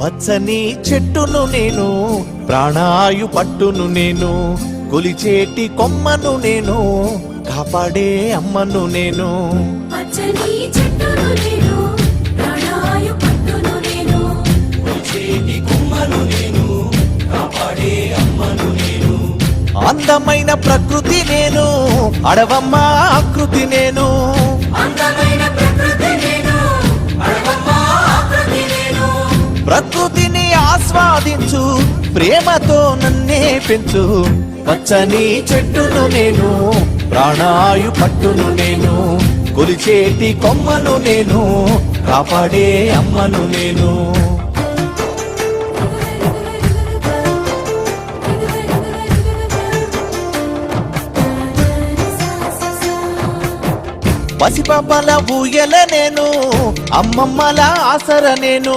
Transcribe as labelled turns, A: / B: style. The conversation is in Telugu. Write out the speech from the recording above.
A: పచ్చని చెట్టును నేను, ప్రాణాయు పట్టును నేను, కొలిచేటి కొమ్మను నేను, కాపాడే అమ్మను నేను.
B: పచ్చని చెట్టును నేను, ప్రాణాయు పట్టును నేను,
A: కొలిచేటి కొమ్మను నేను, కాపాడే అమ్మను నేను. అందమైన ప్రకృతి నేను, అడవమ్మ ఆకృతి నేను.
B: అందమైన ప్రకృతి నేను, అడవమ్మ ఆకృతి నేను.
A: ప్రకృతిని ఆస్వాదించు, ప్రేమతో నన్నే పెంచు. పచ్చని చెట్టును నేను, ప్రాణాయు పట్టును నేను, కొలిచేటి కొమ్మను నేను, కాపాడే అమ్మను నేను. పసిపాపల ఊయల నేను, అమ్మమ్మల ఆసర నేను.